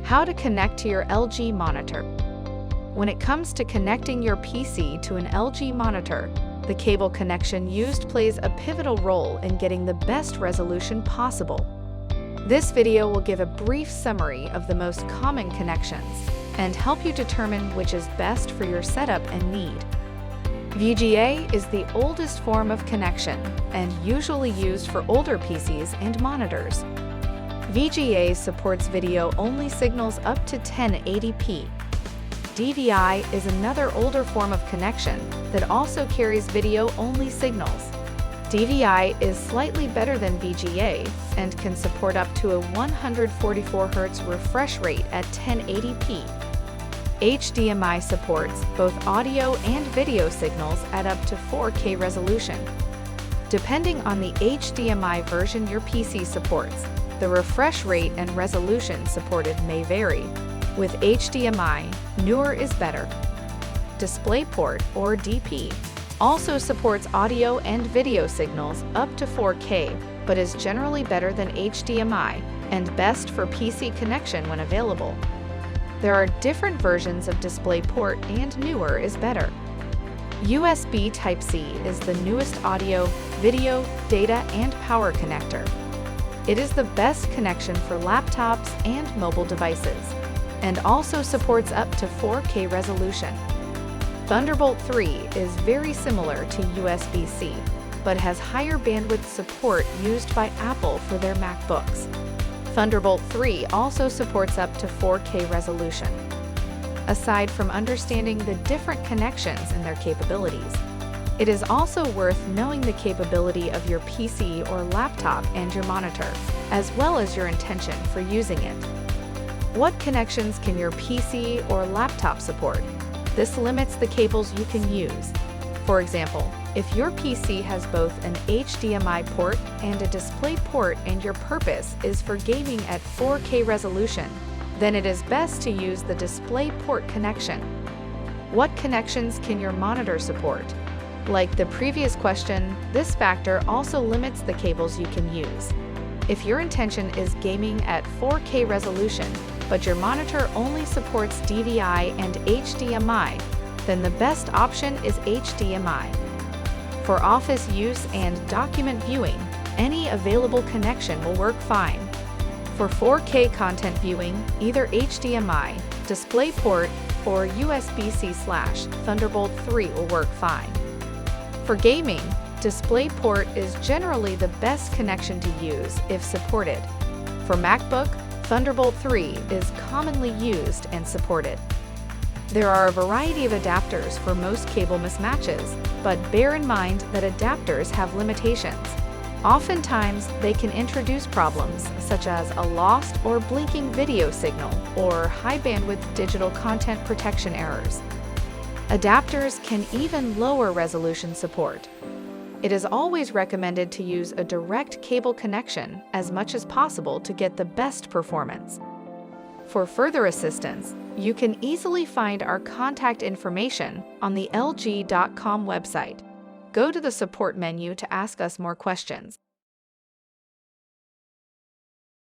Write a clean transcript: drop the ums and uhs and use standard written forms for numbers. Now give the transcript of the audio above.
How to connect to your LG monitor. When it comes to connecting your PC to an LG monitor, the cable connection used plays a pivotal role in getting the best resolution possible. This video will give a brief summary of the most common connections and help you determine which is best for your setup and need. VGA is the oldest form of connection and usually used for older PCs and monitors. VGA supports video-only signals up to 1080p. DVI is another older form of connection that also carries video-only signals. DVI is slightly better than VGA and can support up to a 144 Hz refresh rate at 1080p. HDMI supports both audio and video signals at up to 4K resolution. Depending on the HDMI version your PC supports, the refresh rate and resolution supported may vary. With HDMI, newer is better. DisplayPort, or DP, also supports audio and video signals up to 4K, but is generally better than HDMI and best for PC connection when available. There are different versions of DisplayPort and newer is better. USB Type-C is the newest audio, video, data, and power connector. It is the best connection for laptops and mobile devices, and also supports up to 4K resolution. Thunderbolt 3 is very similar to USB-C, but has higher bandwidth support used by Apple for their MacBooks. Thunderbolt 3 also supports up to 4K resolution. Aside from understanding the different connections and their capabilities, it is also worth knowing the capability of your PC or laptop and your monitor, as well as your intention for using it. What connections can your PC or laptop support? This limits the cables you can use. For example, if your PC has both an HDMI port and a DisplayPort and your purpose is for gaming at 4K resolution, then it is best to use the DisplayPort connection. What connections can your monitor support? Like the previous question, this factor also limits the cables you can use. If your intention is gaming at 4K resolution, but your monitor only supports DVI and HDMI, then the best option is HDMI. For office use and document viewing, any available connection will work fine. For 4K content viewing, either HDMI, DisplayPort, or USB-C/Thunderbolt 3 will work fine. For gaming, DisplayPort is generally the best connection to use if supported. For MacBook, Thunderbolt 3 is commonly used and supported. There are a variety of adapters for most cable mismatches, but bear in mind that adapters have limitations. Oftentimes, they can introduce problems such as a lost or blinking video signal or high-bandwidth digital content protection errors. Adapters can even lower resolution support. It is always recommended to use a direct cable connection as much as possible to get the best performance. For further assistance, you can easily find our contact information on the LG.com website. Go to the support menu to ask us more questions.